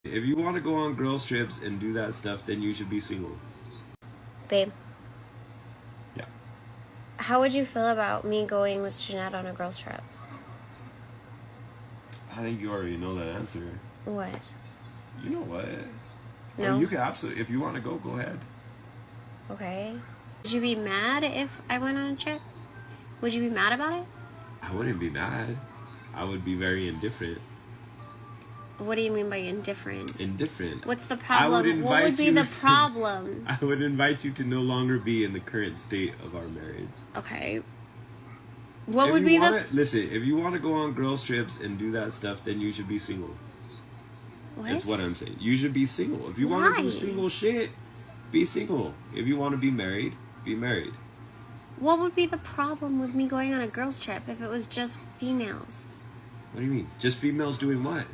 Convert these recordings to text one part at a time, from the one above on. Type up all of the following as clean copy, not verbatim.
If you want to go on girls trips and do that stuff, then you should be single. Babe. Yeah. How would you feel about me going with Jeanette on a girls trip? I think you already know that answer. What? You know what? No. Oh, you can absolutely, if you want to go ahead. Okay. Would you be mad if I went on a trip? Would you be mad about it? I wouldn't be mad. I would be very indifferent. What do you mean by indifferent? Indifferent. What's the problem? What would be the problem? I would invite you to no longer be in the current state of our marriage. Okay. What would be the... Listen, if you want to go on girls trips and do that stuff, then you should be single. What? That's what I'm saying. You should be single. If you want to do single shit, be single. If you want to be married, be married. What would be the problem with me going on a girls trip if it was just females? What do you mean? Just females doing what?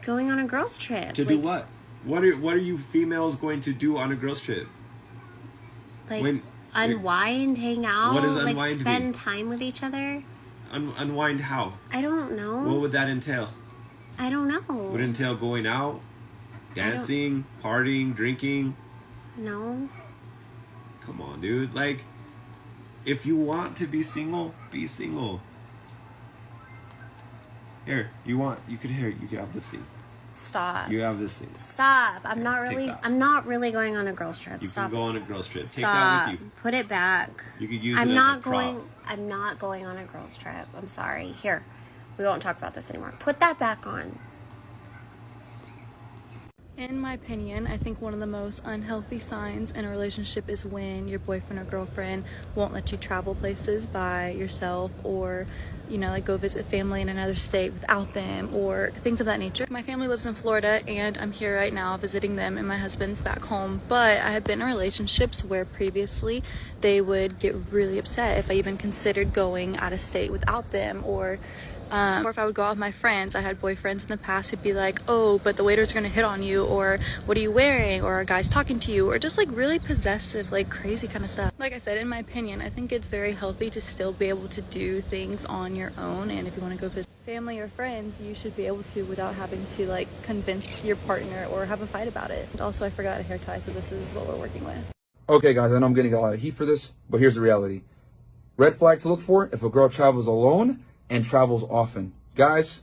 Going on a girls trip. To do what? What are you females going to do on a girls trip? Like unwind, hang out, what does unwind like spend time with each other? Unwind how? I don't know. What would that entail? I don't know. Would it entail going out, dancing, partying, drinking? No. Come on, dude. Like, if you want to be single, be single. Here, you can have this thing. Stop. You have this thing. Stop. I'm not really going on a girls trip. You Stop. can go on a girls trip. Stop. Take that with you. Put it back. You could use it as a prop. I'm not going on a girls trip. I'm sorry. Here. We won't talk about this anymore. Put that back on. In my opinion, I think one of the most unhealthy signs in a relationship is when your boyfriend or girlfriend won't let you travel places by yourself, or, like go visit family in another state without them, or things of that nature. My family lives in Florida and I'm here right now visiting them, and my husband's back home. But I have been in relationships where previously they would get really upset if I even considered going out of state without them, or if I would go out with my friends. I had boyfriends in the past who'd be like, oh, but the waiter's gonna hit on you, or what are you wearing, or a guy's talking to you, or just like really possessive, like crazy kind of stuff. Like I said, in my opinion, I think it's very healthy to still be able to do things on your own, and if you want to go visit family or friends, you should be able to without having to like convince your partner or have a fight about it. And also, I forgot a hair tie, so this is what we're working with. Okay guys, I know I'm getting a lot of heat for this, but here's the reality. Red flag to look for if a girl travels alone and travels often. Guys,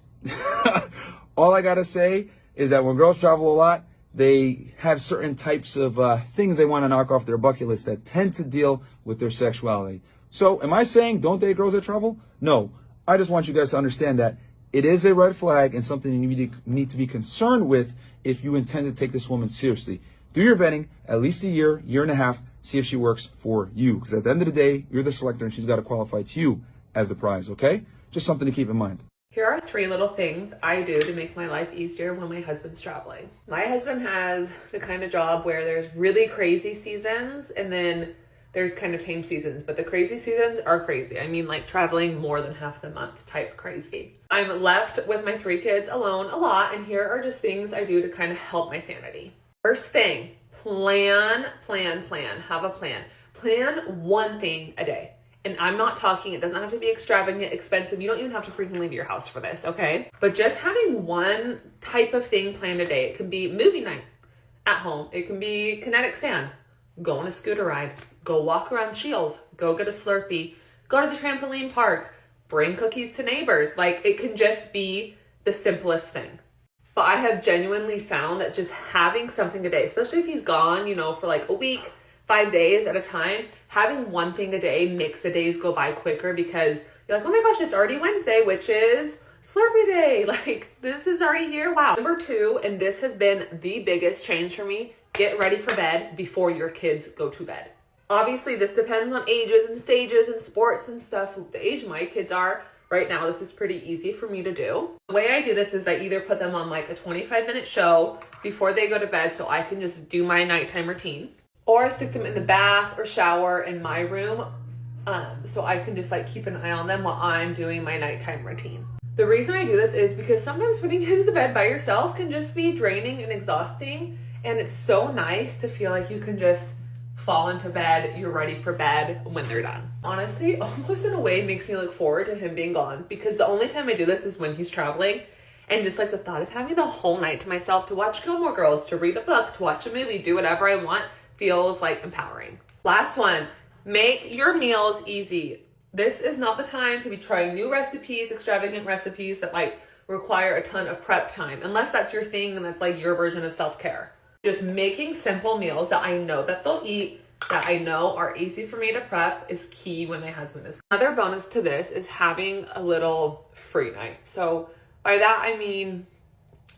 all I gotta say is that when girls travel a lot, they have certain types of things they want to knock off their bucket list that tend to deal with their sexuality. So am I saying don't date girls that travel? No. I just want you guys to understand that it is a red flag and something you need to be concerned with if you intend to take this woman seriously. Do your vetting, at least a year and a half, see if she works for you. Because at the end of the day, you're the selector and she's got to qualify to you as the prize, okay? Just something to keep in mind. Here are 3 little things I do to make my life easier when my husband's traveling. My husband has the kind of job where there's really crazy seasons and then there's kind of tame seasons, but the crazy seasons are crazy. I mean, like traveling more than half the month type crazy. I'm left with my 3 kids alone a lot, and here are just things I do to kind of help my sanity. First thing, plan, have a plan. Plan one thing a day. And I'm not talking, it doesn't have to be extravagant, expensive. You don't even have to freaking leave your house for this, okay? But just having one type of thing planned a day. It can be movie night at home. It can be kinetic sand. Go on a scooter ride. Go walk around Shields. Go get a Slurpee. Go to the trampoline park. Bring cookies to neighbors. Like, it can just be the simplest thing. But I have genuinely found that just having something a day, especially if he's gone, for like a week, 5 days at a time, having one thing a day makes the days go by quicker, because you're like, oh my gosh, it's already Wednesday, which is Slurpee day. Like, this is already here. Wow. Number 2, and this has been the biggest change for me, get ready for bed before your kids go to bed. Obviously, this depends on ages and stages and sports and stuff. The age my kids are right now, this is pretty easy for me to do. The way I do this is I either put them on like a 25-minute show before they go to bed so I can just do my nighttime routine. Or I stick them in the bath or shower in my room so I can just like keep an eye on them while I'm doing my nighttime routine. The reason I do this is because sometimes putting kids to bed by yourself can just be draining and exhausting. And it's so nice to feel like you can just fall into bed, you're ready for bed when they're done. Honestly, almost in a way makes me look forward to him being gone, because the only time I do this is when he's traveling. And just like the thought of having the whole night to myself to watch Gilmore Girls, to read a book, to watch a movie, do whatever I want feels like empowering. Last one, make your meals easy. This is not the time to be trying new recipes, extravagant recipes that like require a ton of prep time, unless that's your thing and that's like your version of self-care. Just making simple meals that I know that they'll eat, that I know are easy for me to prep is key when my husband is. Another bonus to this is having a little free night. So by that, I mean,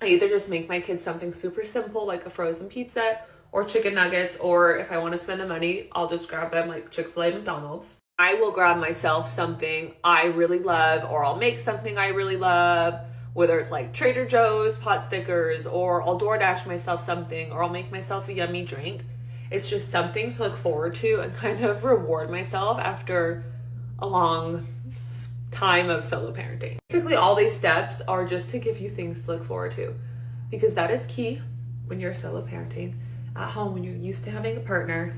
I either just make my kids something super simple like a frozen pizza or chicken nuggets, or if I want to spend the money, I'll just grab them like Chick-fil-A, McDonald's. I will grab myself something I really love, or I'll make something I really love, whether it's like Trader Joe's pot stickers, or I'll DoorDash myself something, or I'll make myself a yummy drink. It's just something to look forward to and kind of reward myself after a long time of solo parenting. Basically, all these steps are just to give you things to look forward to, because that is key when you're solo parenting at home, when you're used to having a partner.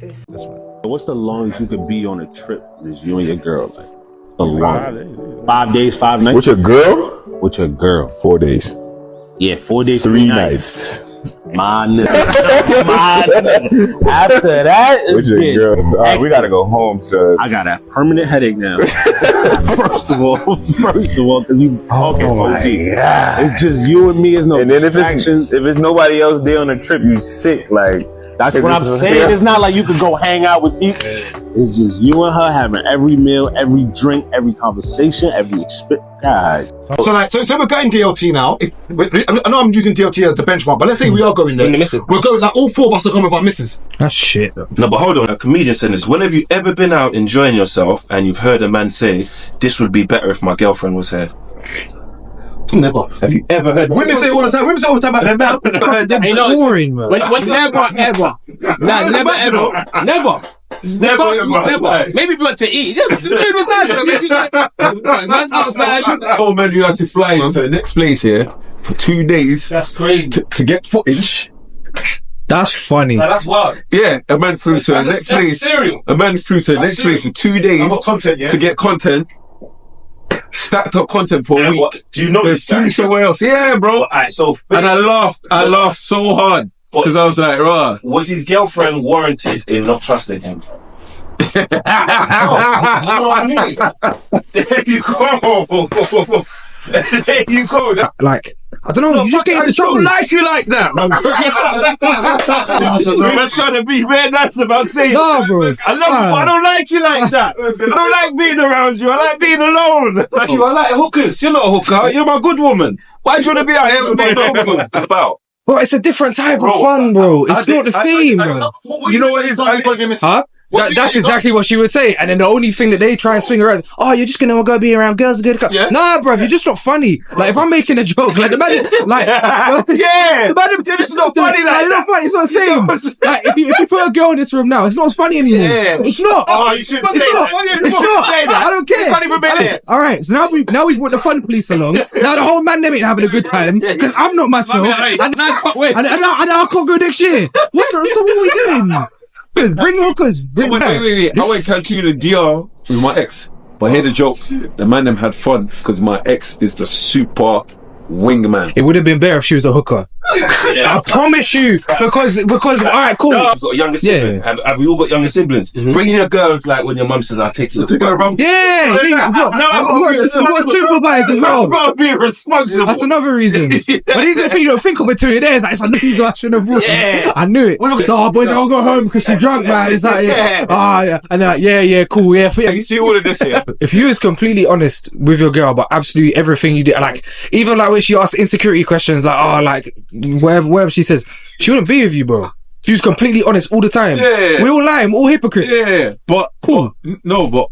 What's the longest you could be on a trip? Is you and your girl? Like, the long 5 days, 5 nights. With your girl? With your girl. 4 days. Yeah, 4 days, 3 nights. My nigga. My nigga. After that, with your girl. We gotta go home, son. I got a permanent headache now. First of all, because you talking it's just you and me. It's no and then distractions. if it's nobody else there on the trip, you sick. Like that's what I'm saying. It's not like you could go hang out with people. It's just you and her having every meal, every drink, every conversation, every experience. God. So we're going DLT now. I know I'm using DLT as the benchmark, but let's say we are going there. We're going, like all 4 of us are going with our missus. That's shit. No, but hold on. A comedian said this. When have you ever been out enjoying yourself and you've heard a man say, "This would be better if my girlfriend was here"? Never. Have you ever heard? Women say all the time. Women say all the time about their man. Ain't boring, man. Never, ever. Never. Maybe if you want to eat. Man's outside. Oh man, you had to fly into the next place here for 2 days. That's crazy. To get footage. That's funny. That's wild. Yeah, a man flew to the next place. A man flew to the next place for 2 days to get content. Stacked up content for a week. What? Do you know this guy? Somewhere else. Yeah, bro. Alright, so and I laughed so hard because I was like, "Rah." Was his girlfriend warranted in not trusting him? You know what I mean? There you go. There you go. Like, I don't know, No, you just get into trouble. I don't like you like that. We're trying to be very nice about saying, no, bro. I love you, but I don't like you like that. I don't like being around you. I like being alone. I like hookers. You're not a hooker. You're my good woman. Why do you want to be out here with me hookers? About. Bro, it's a different type of fun, bro. It's not the same, bro. You know what it is? Huh? That's exactly what she would say. And then the only thing that they try and swing her as, "Oh, you're just gonna go be around girls, good." Yeah. Nah, bro, you're just not funny. Like, if I'm making a joke, like the man, like, yeah, you're just not funny like you're not funny. It's not the same. Like, if you put a girl in this room now, it's not as funny anymore. Yeah. It's not. Oh, you shouldn't say that. It's not. I don't care. It's funny for me. All right, so now we brought the fun police along. Now the whole man them ain't having a good time because I'm not myself. And I can't go next year. So what are we doing? Bring hookers. Wait. I went Cancun and DR with my ex. But hear the joke. The man them had fun because my ex is the super wingman. It would have been better if she was a hooker. I promise you. Because all right, cool. No, I've got a younger sibling. Yeah. Have we all got younger siblings? Mm-hmm. Bringing your girls like when your mum says, "I'll take you." Yeah. I've got supervised as well. I'm being responsible. That's another reason. But these are the things you don't think of it till you're there. It's like, it's a reason I shouldn't have brought them. I knew it. So our boys all go home because she's drunk, man. It's like, yeah. And they're like, yeah, cool, yeah. You see all of this here? If you was completely honest with your girl about absolutely everything you did, like, even like when she asked insecurity questions, like, oh, like, whatever she says, she wouldn't be with you, bro. She was completely honest all the time. Yeah. We all lie, we're all hypocrites. Yeah, but cool.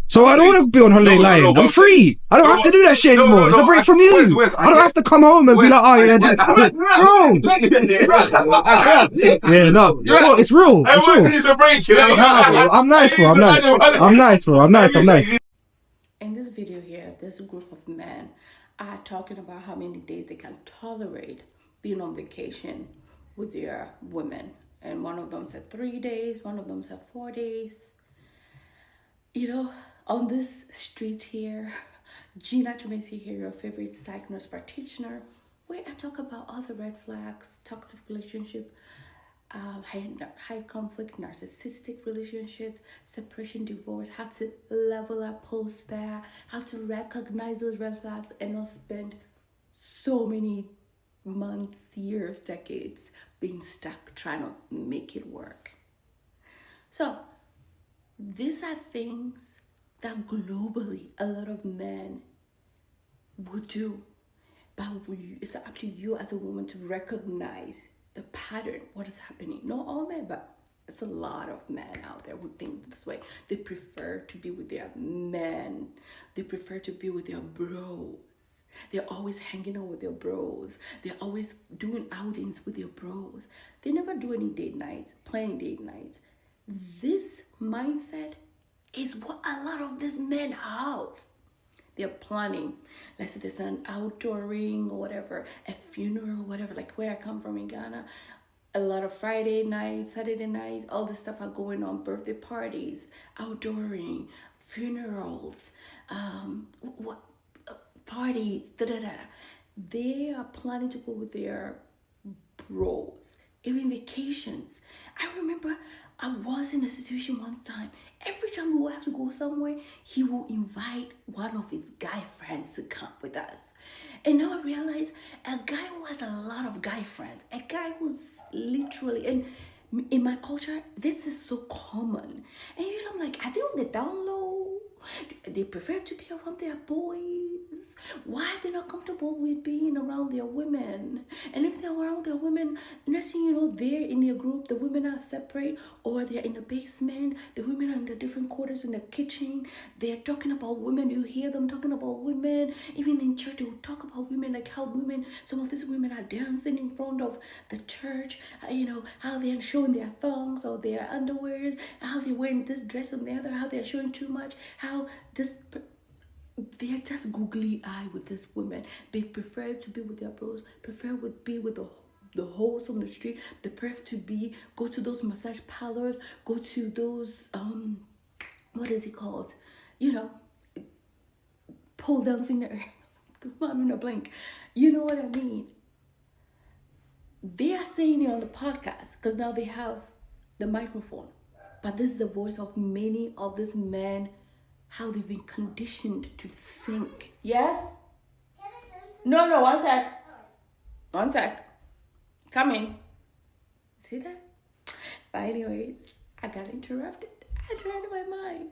So I don't want to be on holiday lying. I'm free. I don't have to do that shit anymore. It's a break from you. I don't have to come home and be like, oh yeah, bro. Yeah, no, it's real. It's a break. I'm nice, bro. I'm nice. In this video here, this group of men are talking about how many days they can tolerate being on vacation with their women. And one of them said 3 days, one of them said 4 days. You know, on this street here, Gina Tremacy here, your favorite psych nurse practitioner, where I talk about all the red flags, toxic relationship, high conflict, narcissistic relationships, separation, divorce, how to level up post that, how to recognize those red flags and not spend so many months, years, decades being stuck trying to make it work. So these are things that globally a lot of men would do, but it's up to you as a woman to recognize the pattern, what is happening. Not all men, but it's a lot of men out there who think this way. They prefer to be with their men. They prefer to be with their bros. They're always hanging out with their bros. They're always doing outings with their bros. They never do any date nights, planning date nights. This mindset is what a lot of these men have. They're planning. Let's say there's an outdoor ring or whatever, a funeral, whatever, like where I come from in Ghana. A lot of Friday nights, Saturday nights, all this stuff are going on. Birthday parties, outdooring, funerals, parties, They are planning to go with their bros, even vacations. I remember I was in a situation one time. Every time we will have to go somewhere, he will invite one of his guy friends to come with us. And now I realize a guy who has a lot of guy friends, a guy who's literally, and in my culture, this is so common. And usually I'm like, are they on the down low? They prefer to be around their boys. Why are they not comfortable with being around their women? And if they're around their women, next thing you know, they're in their group, the women are separate, or they're in the basement, the women are in the different quarters in the kitchen. They're talking about women. You hear them talking about women. Even in church, they will talk about women, like how women, some of these women are dancing in front of the church, how they're showing their thongs or their underwears, how they're wearing this dress and the other, how they're showing too much, how they're just googly eye with this women. They prefer to be with their bros, prefer to be with the hoes on the street. They prefer to go to those massage parlors, go to those what is it called? Pole dancing there. I'm in a blank. You know what I mean? They are saying it on the podcast because now they have the microphone. But this is the voice of many of these men, how they've been conditioned to think. Yes? No, one sec. One sec. Come in. See that? But anyways, I got interrupted. I tried my mind.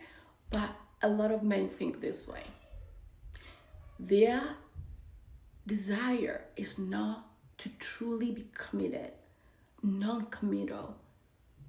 But a lot of men think this way. Their desire is not to truly be committed, non-committal,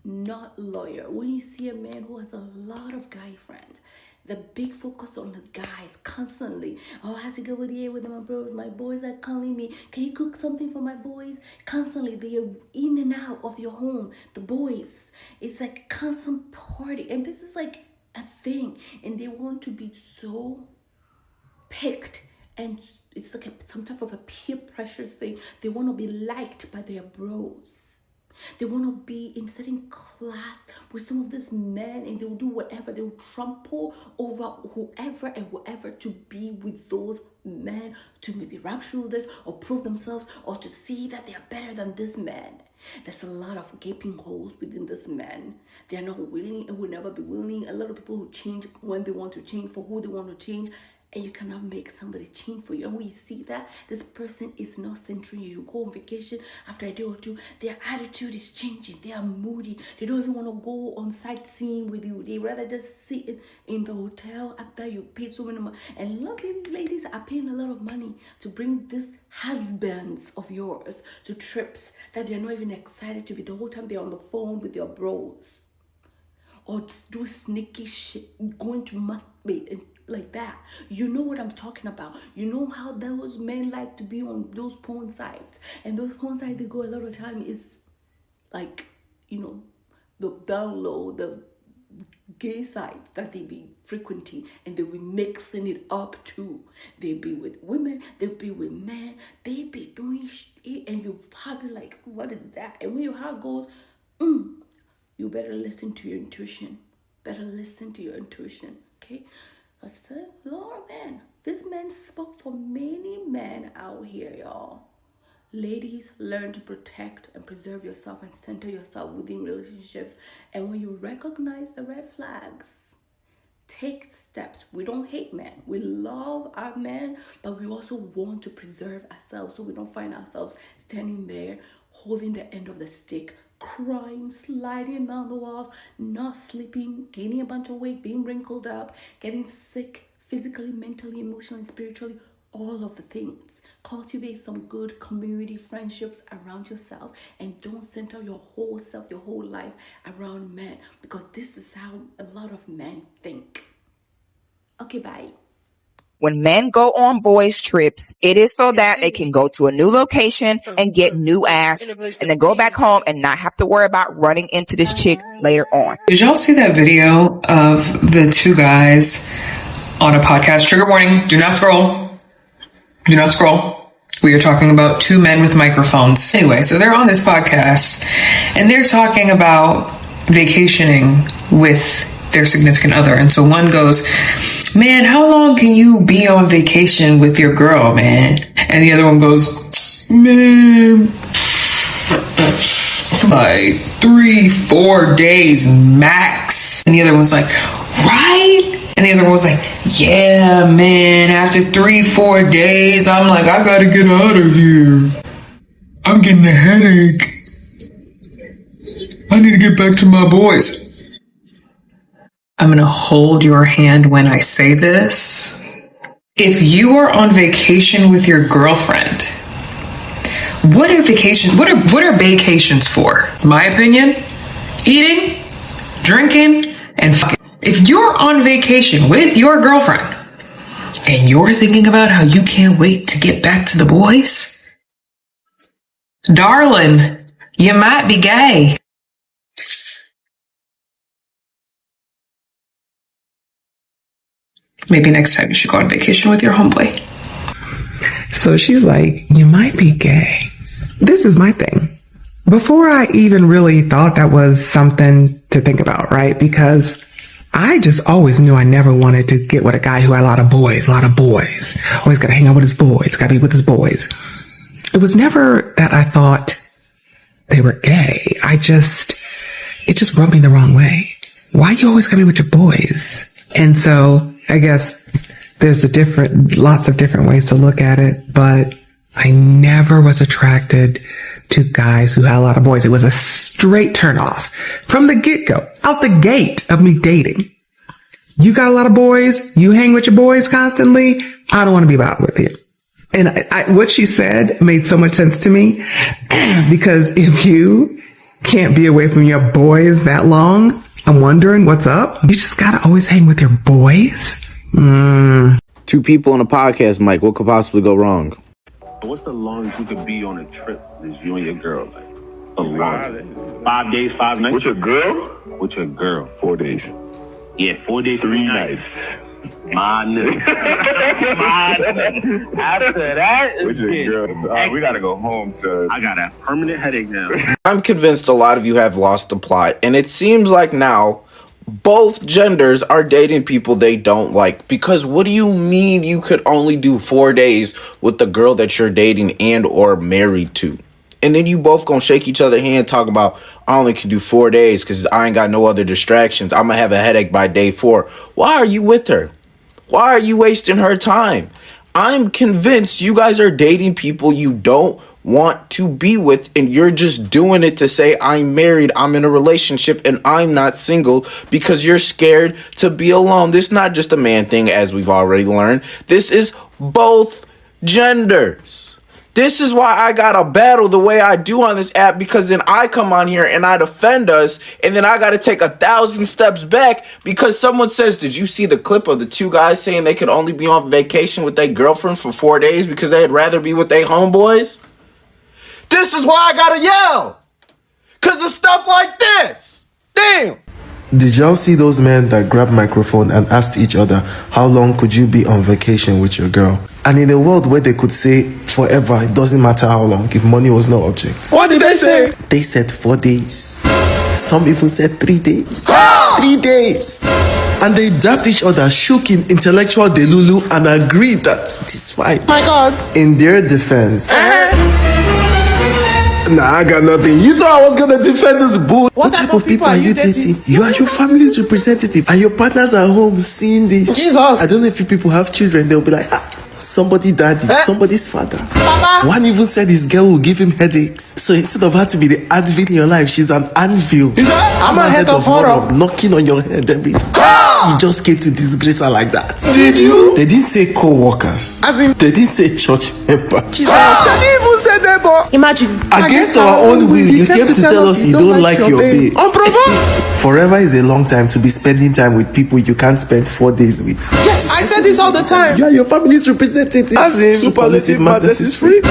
not loyal. When you see a man who has a lot of guy friends, the big focus on the guys constantly. Oh, I have to go with my bros. My boys are calling me. Can you cook something for my boys? Constantly, they are in and out of your home. The boys, it's like constant party. And this is like a thing. And they want to be so picked. And it's like some type of a peer pressure thing. They want to be liked by their bros. They want to be in certain class with some of these men, and they will do whatever. They will trample over whoever and whoever to be with those men, to maybe rub shoulders or prove themselves, or to see that they are better than this man. There's a lot of gaping holes within this men. They are not willing and will never be willing. A lot of people who change when they want to change, for who they want to change. And you cannot make somebody change for you. And when you see that this person is not centering you, you go on vacation after a day or two, their attitude is changing. They are moody. They don't even want to go on sightseeing with you. They rather just sit in the hotel after you paid so many money. And lovely ladies are paying a lot of money to bring these husbands of yours to trips that they're not even excited to be. The whole time they're on the phone with their bros. Or do sneaky shit, going to masturbate and like that. You know what I'm talking about. You know how those men like to be on those porn sites. And those porn sites they go a lot of time is like, the down low, the gay sites that they be frequenting, and they be mixing it up too. They be with women, they be with men, they be doing shit, and you probably like, what is that? And when your heart goes, you better listen to your intuition. Okay? Because Lord, man, This man spoke for many men out here, y'all. Ladies, learn to protect and preserve yourself and center yourself within relationships. And when you recognize the red flags, take steps. We don't hate men. We love our men, but we also want to preserve ourselves so we don't find ourselves standing there holding the end of the stick, crying, sliding down the walls, not sleeping, gaining a bunch of weight, being wrinkled up, getting sick physically, mentally, emotionally, spiritually, all of the things. Cultivate some good community friendships around yourself, and don't center your whole self, your whole life around men, because this is how a lot of men think. Okay, bye. When men go on boys trips, it is so that they can go to a new location and get new ass and then go back home and not have to worry about running into this chick later on. Did y'all see that video of the two guys on a podcast? Trigger warning, do not scroll. Do not scroll. We are talking about two men with microphones. Anyway, so they're on this podcast and they're talking about vacationing with their significant other. And so one goes, man, how long can you be on vacation with your girl, man? And the other one goes, man, like 3-4 days max. And the other one's like, right? And the other one was like, yeah, man, after 3-4 days, I'm like, I gotta get out of here. I'm getting a headache. I need to get back to my boys. I'm gonna hold your hand when I say this. If you are on vacation with your girlfriend, what are vacations for? My opinion, eating, drinking, and fucking. If you're on vacation with your girlfriend and you're thinking about how you can't wait to get back to the boys, darling, you might be gay. Maybe next time you should go on vacation with your homeboy. So she's like, you might be gay. This is my thing. Before I even really thought that was something to think about, right? Because I just always knew I never wanted to get with a guy who had a lot of boys. Always gotta hang out with his boys, gotta be with his boys. It was never that I thought they were gay. It just rubbed me the wrong way. Why you always gotta be with your boys? And so I guess there's lots of different ways to look at it, but I never was attracted to guys who had a lot of boys. It was a straight turn off from the get-go, out the gate of me dating. You got a lot of boys, you hang with your boys constantly, I don't want to be out with you. And what she said made so much sense to me, because if you can't be away from your boys that long, I'm wondering what's up. You just gotta always hang with your boys? Two people on a podcast, Mike. What could possibly go wrong? What's the longest you could be on a trip? Is you and your girl, like a long 5 days, 5 nights. With your girl? With your girl, 4 days. Yeah, 4 days, 3 nights. My nigga. After that, with your girl, we gotta go home, so I got a permanent headache now. I'm convinced a lot of you have lost the plot, and it seems like now both genders are dating people they don't like. Because what do you mean you could only do 4 days with the girl that you're dating and or married to? And then you both gonna shake each other hand talking about, I only can do 4 days because I ain't got no other distractions. I'm gonna have a headache by day 4. Why are you with her? Why are you wasting her time? I'm convinced you guys are dating people you don't want to be with, and you're just doing it to say, I'm married, I'm in a relationship, and I'm not single, because you're scared to be alone. This is not just a man thing, as we've already learned. This is both genders. This is why I gotta battle the way I do on this app, because then I come on here and I defend us, and then I gotta take 1,000 steps back because someone says, did you see the clip of the two guys saying they could only be on vacation with their girlfriends for 4 days because they'd rather be with their homeboys? This is why I gotta yell, because of stuff like this. Damn. Did y'all see those men that grabbed microphone and asked each other, how long could you be on vacation with your girl? And in a world where they could say forever, it doesn't matter how long, if money was no object. What did they say? They said 4 days. Some even said 3 days. 3 days. And they dapped each other, shook in intellectual delulu, and agreed that it is fine. My God. In their defense. Nah, I got nothing. You thought I was gonna defend this bull. What type of people are you dating? You are your family's representative, and your partners are home seeing this. Jesus. I don't know if you people have children. They'll be like, somebody daddy, somebody's father. Papa. One even said his girl will give him headaches. So instead of her to be the Advil in your life, she's an anvil. I'm a head of horror. Knocking on your head every time. You just came to disgrace her like that. Did you? They didn't say co-workers. As in, they didn't say church members. They didn't even say neighbor. Imagine. Against our own will, you came to tell us you don't like your babe. Unprovoked. Forever is a long time to be spending time with people you can't spend 4 days with. Yes, I said this all the time. You are your family's representative. As in, superlative madness is free.